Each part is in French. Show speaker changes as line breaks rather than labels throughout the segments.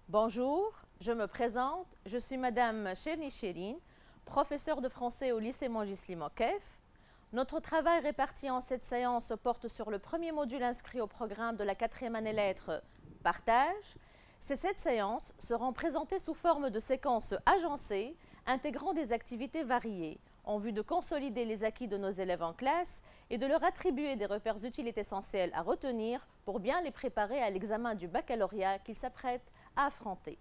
Bonjour, je me présente, je suis Madame Cherni Chérine, professeure de français au lycée Montgisli Moquef. Notre travail réparti en 7 séances porte sur le premier module inscrit au programme de la 4e année lettres Partage. Ces 7 séances seront présentées sous forme de séquences agencées intégrant des activités variées en vue de consolider les acquis de nos élèves en classe et de leur attribuer des repères utiles et essentiels à retenir pour bien les préparer à l'examen du baccalauréat qu'ils s'apprêtent à affronter.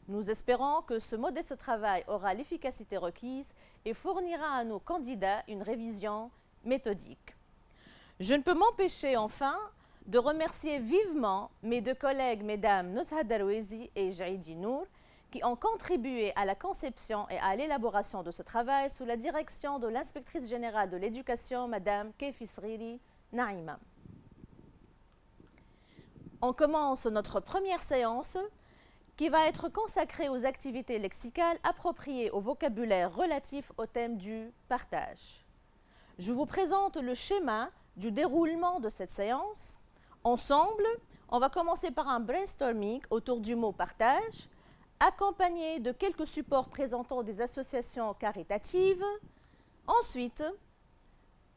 Nous espérons que ce modeste travail aura l'efficacité requise et fournira à nos candidats une révision méthodique. Je ne peux m'empêcher enfin de remercier vivement mes deux collègues, mesdames Nuzha Darouezi et Jaïdi Nour, qui ont contribué à la conception et à l'élaboration de ce travail sous la direction de l'inspectrice générale de l'éducation, madame Keifi Sriri Naïma. On commence notre première séance qui va être consacrée aux activités lexicales appropriées au vocabulaire relatif au thème du partage. Je vous présente le schéma du déroulement de cette séance. Ensemble, on va commencer par un brainstorming autour du mot partage, accompagné de quelques supports présentant des associations caritatives. Ensuite,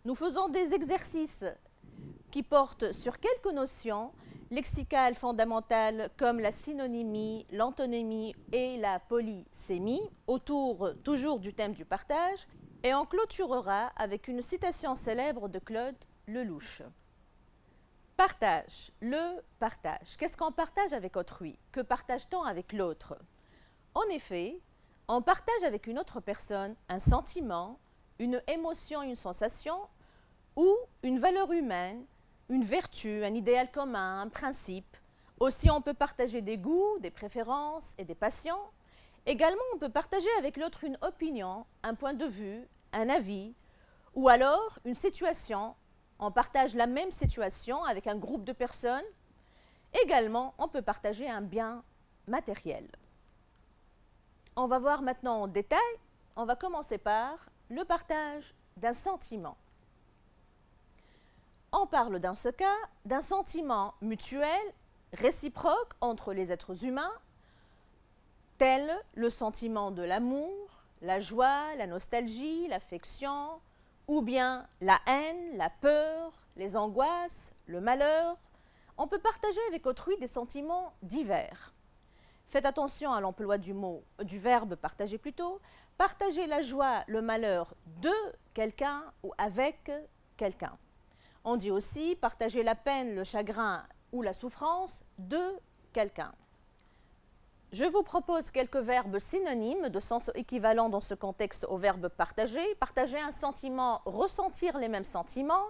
nous faisons des exercices qui portent sur quelques notions lexicales fondamentales comme la synonymie, l'antonymie et la polysémie, autour toujours du thème du partage. Et on clôturera avec une citation célèbre de Claude Lelouch. Partage, le partage. Qu'est-ce qu'on partage avec autrui? Que partage-t-on avec l'autre? En effet, on partage avec une autre personne un sentiment, une émotion, une sensation ou une valeur humaine, une vertu, un idéal commun, un principe. Aussi, on peut partager des goûts, des préférences et des passions. Également, on peut partager avec l'autre une opinion, un point de vue, un avis, ou alors une situation. On partage la même situation avec un groupe de personnes. Également, on peut partager un bien matériel. On va voir maintenant en détail. On va commencer par le partage d'un sentiment. On parle dans ce cas d'un sentiment mutuel, réciproque entre les êtres humains, tel le sentiment de l'amour, la joie, la nostalgie, l'affection, ou bien la haine, la peur, les angoisses, le malheur. On peut partager avec autrui des sentiments divers. Faites attention à l'emploi du verbe partager plutôt. Partager la joie, le malheur de quelqu'un ou avec quelqu'un. On dit aussi partager la peine, le chagrin ou la souffrance de quelqu'un. Je vous propose quelques verbes synonymes de sens équivalent dans ce contexte au verbe partager. Partager un sentiment, ressentir les mêmes sentiments,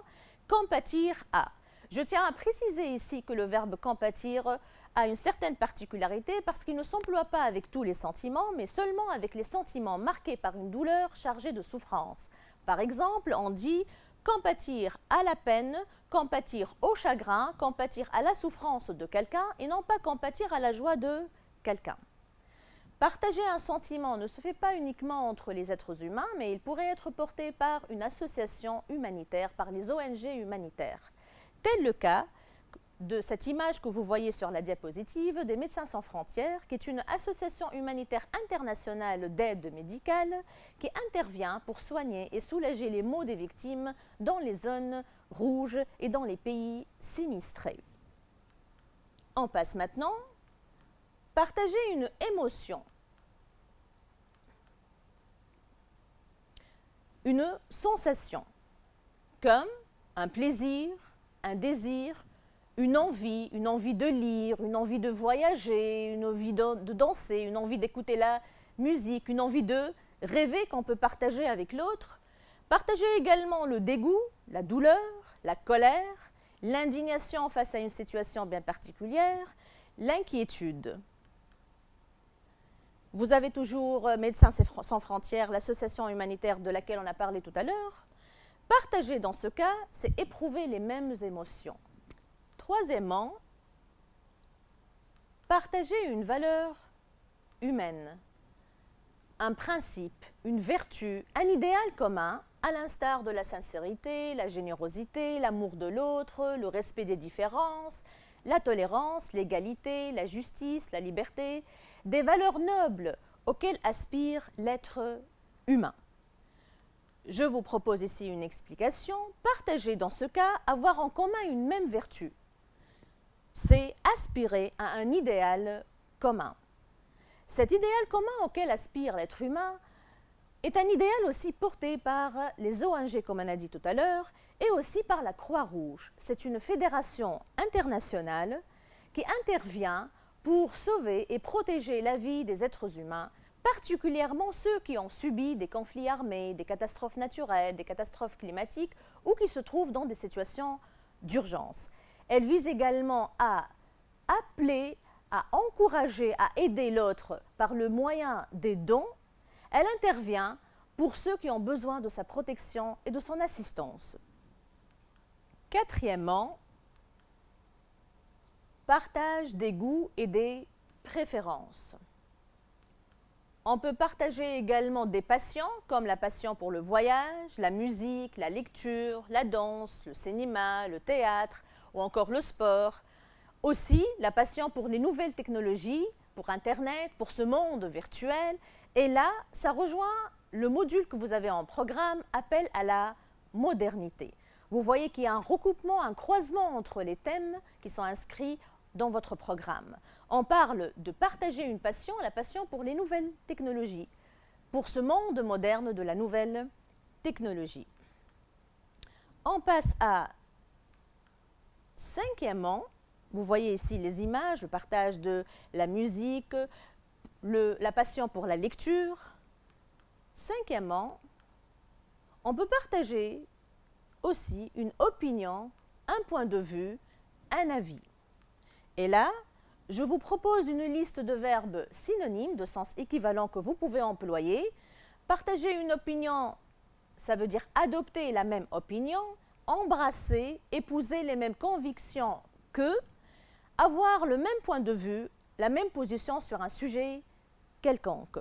compatir à. Je tiens à préciser ici que le verbe compatir a une certaine particularité parce qu'il ne s'emploie pas avec tous les sentiments, mais seulement avec les sentiments marqués par une douleur chargée de souffrance. Par exemple, on dit compatir à la peine, compatir au chagrin, compatir à la souffrance de quelqu'un et non pas compatir à la joie de quelqu'un. Partager un sentiment ne se fait pas uniquement entre les êtres humains, mais il pourrait être porté par une association humanitaire, par les ONG humanitaires. Tel le cas de cette image que vous voyez sur la diapositive des Médecins sans frontières, qui est une association humanitaire internationale d'aide médicale qui intervient pour soigner et soulager les maux des victimes dans les zones rouges et dans les pays sinistrés. On passe maintenant. Partager une émotion. Une sensation, comme un plaisir, un désir, une envie de lire, une envie de voyager, une envie de danser, une envie d'écouter la musique, une envie de rêver qu'on peut partager avec l'autre. Partager également le dégoût, la douleur, la colère, l'indignation face à une situation bien particulière, l'inquiétude. Vous avez toujours Médecins sans frontières, l'association humanitaire de laquelle on a parlé tout à l'heure. Partager dans ce cas, c'est éprouver les mêmes émotions. Troisièmement, partager une valeur humaine, un principe, une vertu, un idéal commun, à l'instar de la sincérité, la générosité, l'amour de l'autre, le respect des différences, la tolérance, l'égalité, la justice, la liberté, des valeurs nobles auxquelles aspire l'être humain. Je vous propose ici une explication. Partager dans ce cas, avoir en commun une même vertu. C'est aspirer à un idéal commun. Cet idéal commun auquel aspire l'être humain est un idéal aussi porté par les ONG, comme on a dit tout à l'heure, et aussi par la Croix-Rouge. C'est une fédération internationale qui intervient pour sauver et protéger la vie des êtres humains, particulièrement ceux qui ont subi des conflits armés, des catastrophes naturelles, des catastrophes climatiques ou qui se trouvent dans des situations d'urgence. Elle vise également à appeler, à encourager, à aider l'autre par le moyen des dons. Elle intervient pour ceux qui ont besoin de sa protection et de son assistance. Quatrièmement, partage des goûts et des préférences. On peut partager également des passions, comme la passion pour le voyage, la musique, la lecture, la danse, le cinéma, le théâtre ou encore le sport. Aussi, la passion pour les nouvelles technologies, pour Internet, pour ce monde virtuel. Et là, ça rejoint le module que vous avez en programme, appel à la modernité. Vous voyez qu'il y a un recoupement, un croisement entre les thèmes qui sont inscrits dans votre programme. On parle de partager une passion, la passion pour les nouvelles technologies, pour ce monde moderne de la nouvelle technologie. On passe à cinquièmement, vous voyez ici les images, le partage de la musique, la passion pour la lecture. Cinquièmement, on peut partager aussi une opinion, un point de vue, un avis. Et là, je vous propose une liste de verbes synonymes, de sens équivalent que vous pouvez employer. Partager une opinion, ça veut dire adopter la même opinion, embrasser, épouser les mêmes convictions que, avoir le même point de vue, la même position sur un sujet quelconque.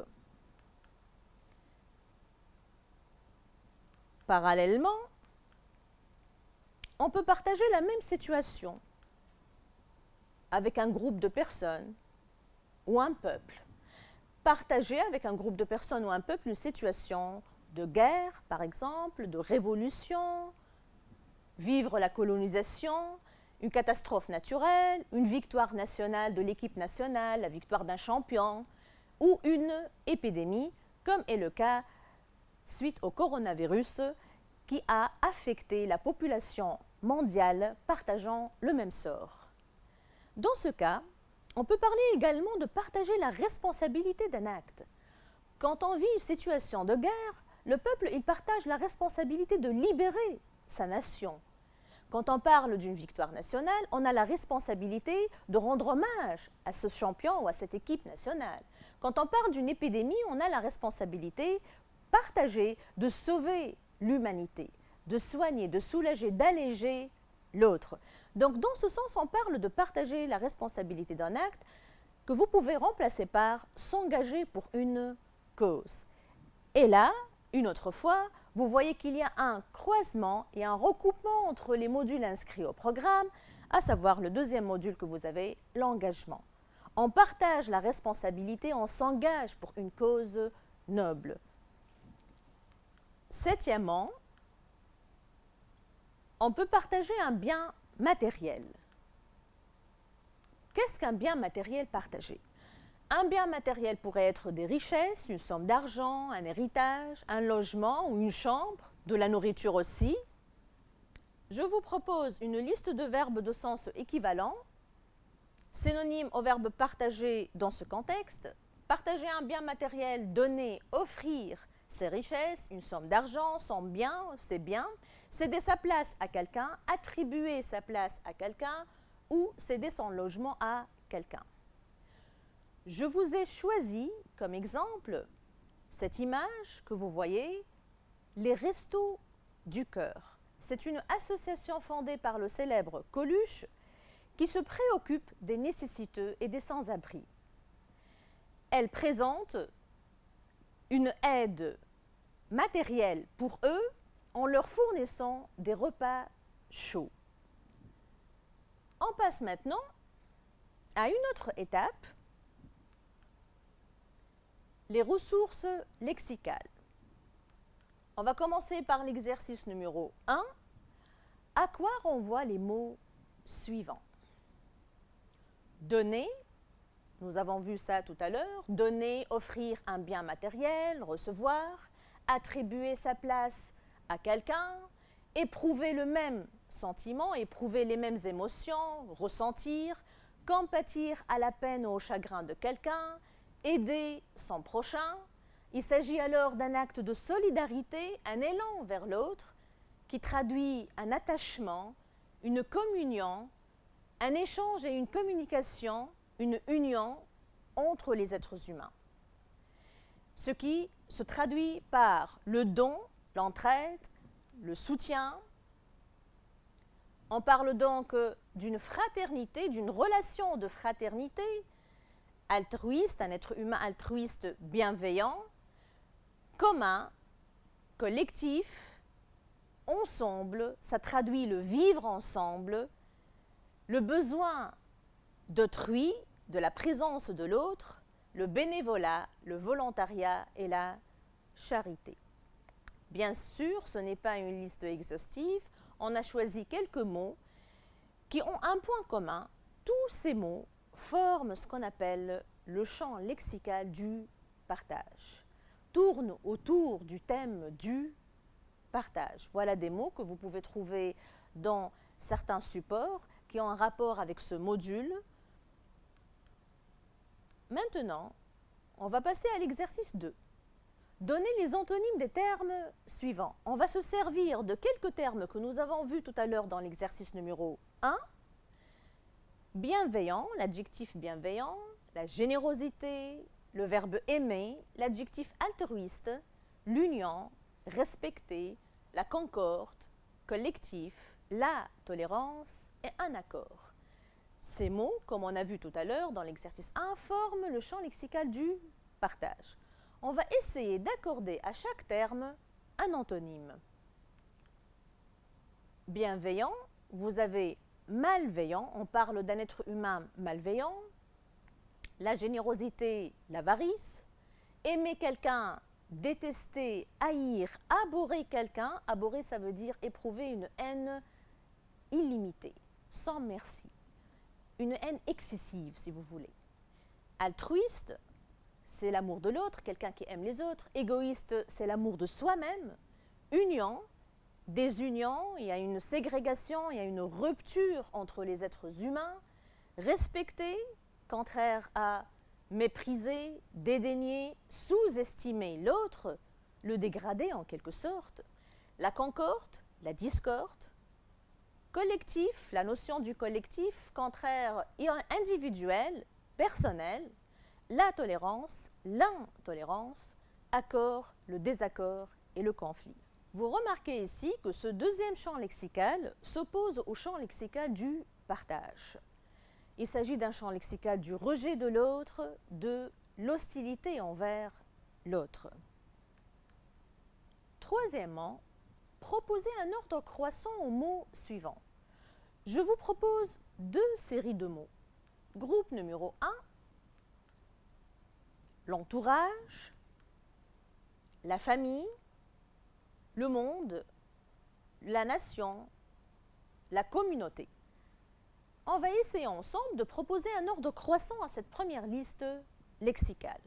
Parallèlement, on peut partager la même situation avec un groupe de personnes ou un peuple. Partager avec un groupe de personnes ou un peuple une situation de guerre, par exemple, de révolution, vivre la colonisation, une catastrophe naturelle, une victoire nationale de l'équipe nationale, la victoire d'un champion, ou une épidémie, comme est le cas suite au coronavirus qui a affecté la population mondiale partageant le même sort. Dans ce cas, on peut parler également de partager la responsabilité d'un acte. Quand on vit une situation de guerre, le peuple il partage la responsabilité de libérer sa nation. Quand on parle d'une victoire nationale, on a la responsabilité de rendre hommage à ce champion ou à cette équipe nationale. Quand on parle d'une épidémie, on a la responsabilité partagée de sauver l'humanité, de soigner, de soulager, d'alléger l'autre. Donc, dans ce sens, on parle de partager la responsabilité d'un acte que vous pouvez remplacer par s'engager pour une cause. Et là, une autre fois, vous voyez qu'il y a un croisement et un recoupement entre les modules inscrits au programme, à savoir le deuxième module que vous avez, l'engagement. On partage la responsabilité, on s'engage pour une cause noble. Septièmement, on peut partager un bien matériel. Qu'est-ce qu'un bien matériel partagé? Un bien matériel pourrait être des richesses, une somme d'argent, un héritage, un logement ou une chambre, de la nourriture aussi. Je vous propose une liste de verbes de sens équivalent, synonymes au verbe partager dans ce contexte. Partager un bien matériel, donner, offrir ses richesses, une somme d'argent, son bien, ses biens, céder sa place à quelqu'un, attribuer sa place à quelqu'un ou céder son logement à quelqu'un. Je vous ai choisi comme exemple cette image que vous voyez, les Restos du Cœur. C'est une association fondée par le célèbre Coluche qui se préoccupe des nécessiteux et des sans-abri. Elle présente une aide matérielle pour eux en leur fournissant des repas chauds. On passe maintenant à une autre étape, les ressources lexicales. On va commencer par l'exercice numéro 1. À quoi renvoient les mots suivants? Donner, nous avons vu ça tout à l'heure, donner, offrir un bien matériel, recevoir, attribuer sa place à quelqu'un, éprouver le même sentiment, éprouver les mêmes émotions, ressentir, compatir à la peine ou au chagrin de quelqu'un, aider son prochain. Il s'agit alors d'un acte de solidarité, un élan vers l'autre qui traduit un attachement, une communion, un échange et une communication, une union entre les êtres humains. Ce qui se traduit par le don, l'entraide, le soutien. On parle donc d'une fraternité, d'une relation de fraternité altruiste, un être humain altruiste bienveillant, commun, collectif, ensemble, ça traduit le vivre ensemble, le besoin d'autrui, de la présence de l'autre, le bénévolat, le volontariat et la charité. Bien sûr, ce n'est pas une liste exhaustive, on a choisi quelques mots qui ont un point commun. Tous ces mots forment ce qu'on appelle le champ lexical du partage, tournent autour du thème du partage. Voilà des mots que vous pouvez trouver dans certains supports qui ont un rapport avec ce module. Maintenant, on va passer à l'exercice 2. Donner les antonymes des termes suivants. On va se servir de quelques termes que nous avons vus tout à l'heure dans l'exercice numéro 1. Bienveillant, l'adjectif bienveillant, la générosité, le verbe aimer, l'adjectif altruiste, l'union, respecter, la concorde, collectif, la tolérance et un accord. Ces mots, comme on a vu tout à l'heure dans l'exercice 1, forment le champ lexical du partage. On va essayer d'accorder à chaque terme un antonyme. Bienveillant, vous avez malveillant, on parle d'un être humain malveillant. La générosité, l'avarice. Aimer quelqu'un, détester, haïr, abhorrer quelqu'un. Abhorrer, ça veut dire éprouver une haine illimitée, sans merci. Une haine excessive, si vous voulez. Altruiste, c'est l'amour de l'autre, quelqu'un qui aime les autres. Égoïste, c'est l'amour de soi-même. Union, désunion, il y a une ségrégation, il y a une rupture entre les êtres humains. Respecter, contraire à mépriser, dédaigner, sous-estimer l'autre, le dégrader en quelque sorte. La concorde, la discorde. Collectif, la notion du collectif, contraire individuel, personnel. La tolérance, l'intolérance, accord, le désaccord et le conflit. Vous remarquez ici que ce deuxième champ lexical s'oppose au champ lexical du partage. Il s'agit d'un champ lexical du rejet de l'autre, de l'hostilité envers l'autre. Troisièmement, proposer un ordre croissant aux mots suivants. Je vous propose 2 séries de mots. Groupe numéro 1, l'entourage, la famille, le monde, la nation, la communauté. On va essayer ensemble de proposer un ordre croissant à cette première liste lexicale.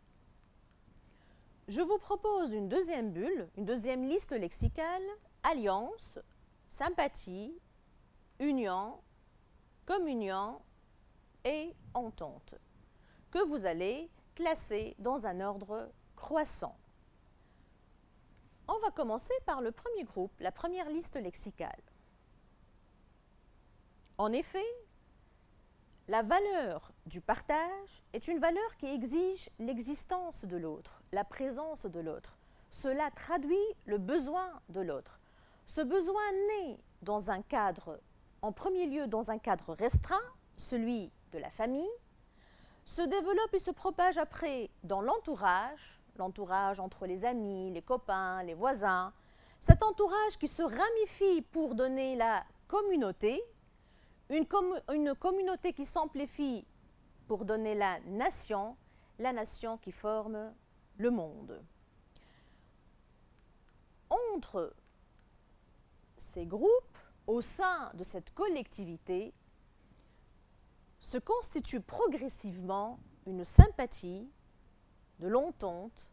Je vous propose une deuxième bulle, une deuxième liste lexicale, alliance, sympathie, union, communion et entente, que vous allez classer dans un ordre croissant. On va commencer par le premier groupe, la première liste lexicale. En effet, la valeur du partage est une valeur qui exige l'existence de l'autre, la présence de l'autre. Cela traduit le besoin de l'autre. Ce besoin naît dans un cadre, en premier lieu dans un cadre restreint, celui de la famille, se développe et se propage après dans l'entourage, l'entourage entre les amis, les copains, les voisins, cet entourage qui se ramifie pour donner la communauté, une communauté qui s'amplifie pour donner la nation qui forme le monde. Entre ces groupes, au sein de cette collectivité, se constitue progressivement une sympathie de l'entente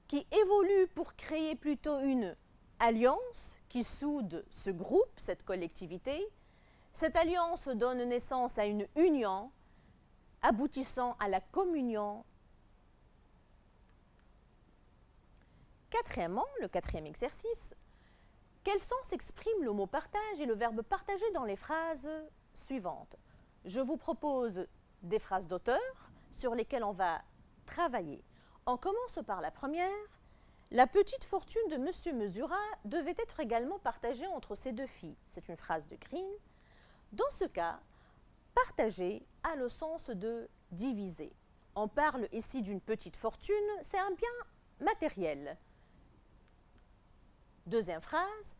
qui évolue pour créer plutôt une alliance qui soude ce groupe, cette collectivité. Cette alliance donne naissance à une union aboutissant à la communion. Quatrièmement, le quatrième exercice, quel sens exprime le mot partage et le verbe partager dans les phrases suivantes? Je vous propose des phrases d'auteur sur lesquelles on va travailler. On commence par la première. La petite fortune de M. Mesura devait être également partagée entre ses deux filles. C'est une phrase de Green. Dans ce cas, partager a le sens de diviser. On parle ici d'une petite fortune, c'est un bien matériel. Deuxième phrase,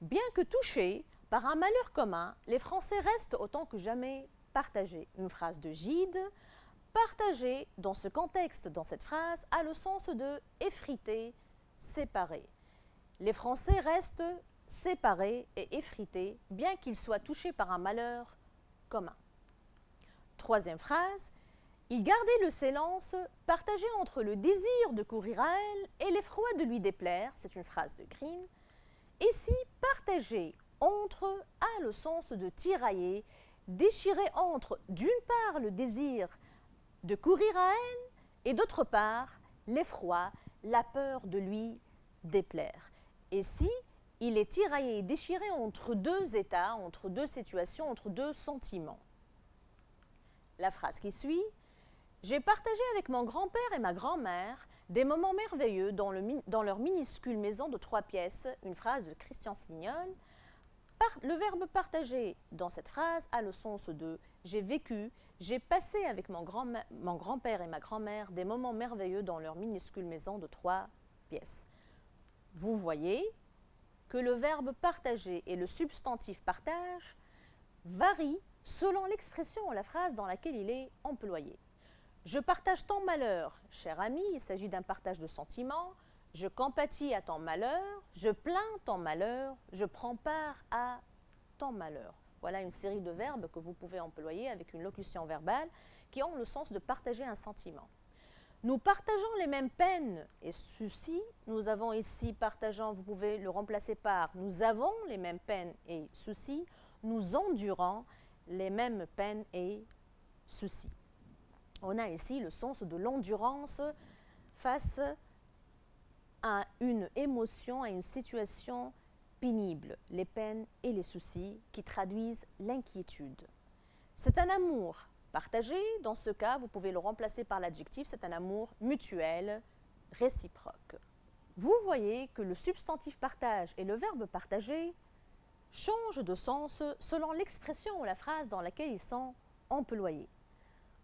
bien que touchés par un malheur commun, les Français restent autant que jamais partagés. Une phrase de Gide. Partager, dans ce contexte, dans cette phrase, a le sens de effriter, séparer. Les Français restent séparés et effrités, bien qu'ils soient touchés par un malheur commun. Troisième phrase, il gardait le silence partagé entre le désir de courir à elle et l'effroi de lui déplaire. C'est une phrase de Green. Ici, partager entre a le sens de tirailler, déchirer entre, d'une part, le désir de courir à elle et d'autre part, l'effroi, la peur de lui déplaire. Et si il est tiraillé et déchiré entre deux états, entre deux situations, entre deux sentiments. La phrase qui suit, j'ai partagé avec mon grand-père et ma grand-mère des moments merveilleux dans leur minuscule maison de 3 pièces, une phrase de Christian Signol. Le verbe partager dans cette phrase a le sens de j'ai vécu, j'ai passé avec mon grand-père et ma grand-mère des moments merveilleux dans leur minuscule maison de 3 pièces. Vous voyez que le verbe partager et le substantif partage varient selon l'expression ou la phrase dans laquelle il est employé. Je partage ton malheur, cher ami, il s'agit d'un partage de sentiments. Je compatis à ton malheur, je plains ton malheur, je prends part à ton malheur. Voilà une série de verbes que vous pouvez employer avec une locution verbale qui ont le sens de partager un sentiment. Nous partageons les mêmes peines et soucis. Nous avons ici partageant, vous pouvez le remplacer par nous avons les mêmes peines et soucis. Nous endurons les mêmes peines et soucis. On a ici le sens de l'endurance face à une émotion, à une situation pénible, les peines et les soucis qui traduisent l'inquiétude. C'est un amour partagé, dans ce cas, vous pouvez le remplacer par l'adjectif, c'est un amour mutuel, réciproque. Vous voyez que le substantif partage et le verbe partager changent de sens selon l'expression ou la phrase dans laquelle ils sont employés.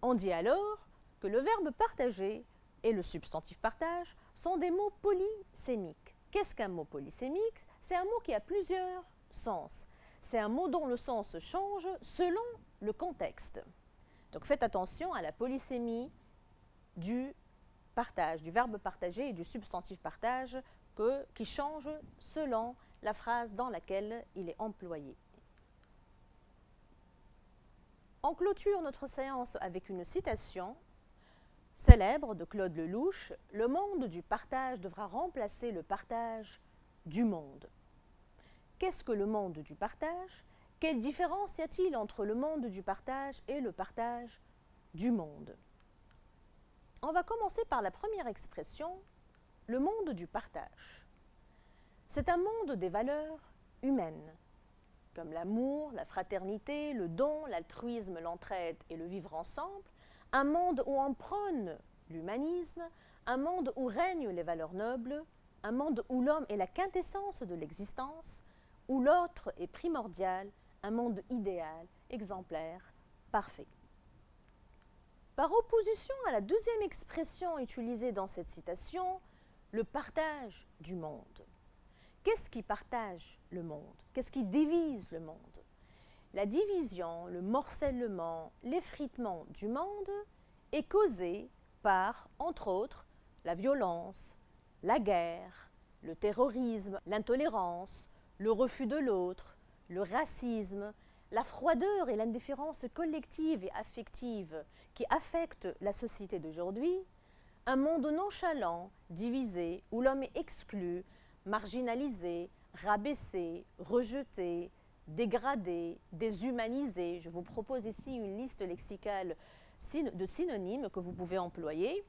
On dit alors que le verbe partager et le substantif partage sont des mots polysémiques. Qu'est-ce qu'un mot polysémique? C'est un mot qui a plusieurs sens. C'est un mot dont le sens change selon le contexte. Donc faites attention à la polysémie du partage, du verbe partager et du substantif partage qui change selon la phrase dans laquelle il est employé. On clôture notre séance avec une citation célèbre de Claude Lelouch, « Le monde du partage devra remplacer le partage du monde ». Qu'est-ce que le monde du partage? Quelle différence y a-t-il entre le monde du partage et le partage du monde? On va commencer par la première expression, le monde du partage. C'est un monde des valeurs humaines, comme l'amour, la fraternité, le don, l'altruisme, l'entraide et le vivre ensemble, un monde où on prône l'humanisme, un monde où règnent les valeurs nobles, un monde où l'homme est la quintessence de l'existence, où l'autre est primordial, un monde idéal, exemplaire, parfait. Par opposition à la deuxième expression utilisée dans cette citation, le partage du monde. Qu'est-ce qui partage le monde? Qu'est-ce qui divise le monde? la division, le morcellement, l'effritement du monde est causé par, entre autres, la violence, la guerre, le terrorisme, l'intolérance, le refus de l'autre, le racisme, la froideur et l'indifférence collective et affective qui affectent la société d'aujourd'hui, un monde nonchalant, divisé, où l'homme est exclu, marginalisé, rabaissé, rejeté, dégradé, déshumanisé. Je vous propose ici une liste lexicale de synonymes que vous pouvez employer.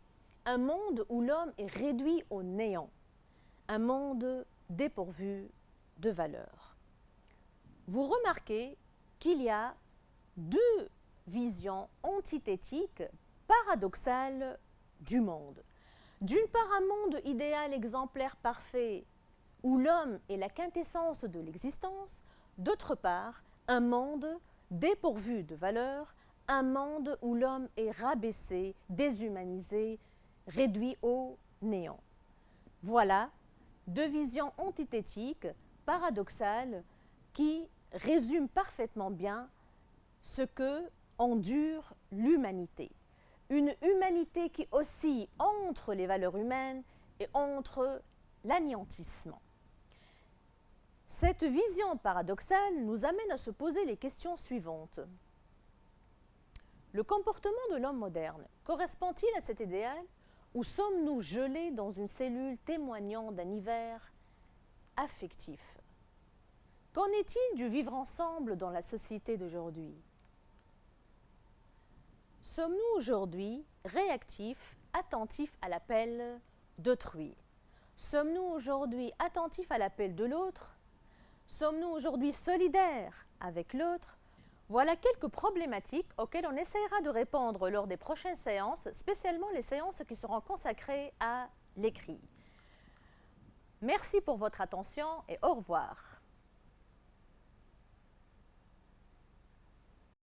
Un monde où l'homme est réduit au néant. Un monde dépourvu de valeur. Vous remarquez qu'il y a deux visions antithétiques, paradoxales du monde. D'une part, un monde idéal, exemplaire, parfait, où l'homme est la quintessence de l'existence. D'autre part, un monde dépourvu de valeur, un monde où l'homme est rabaissé, déshumanisé, réduit au néant. Voilà deux visions antithétiques, paradoxales, qui résument parfaitement bien ce que endure l'humanité. Une humanité qui oscille entre les valeurs humaines et entre l'anéantissement. Cette vision paradoxale nous amène à se poser les questions suivantes. Le comportement de l'homme moderne correspond-il à cet idéal ou sommes-nous gelés dans une cellule témoignant d'un hiver affectif? Qu'en est-il du vivre ensemble dans la société d'aujourd'hui? Sommes-nous aujourd'hui réactifs, attentifs à l'appel d'autrui? Sommes-nous aujourd'hui attentifs à l'appel de l'autre? Sommes-nous aujourd'hui solidaires avec l'autre? Voilà quelques problématiques auxquelles on essaiera de répondre lors des prochaines séances, spécialement les séances qui seront consacrées à l'écrit. Merci pour votre attention et au revoir.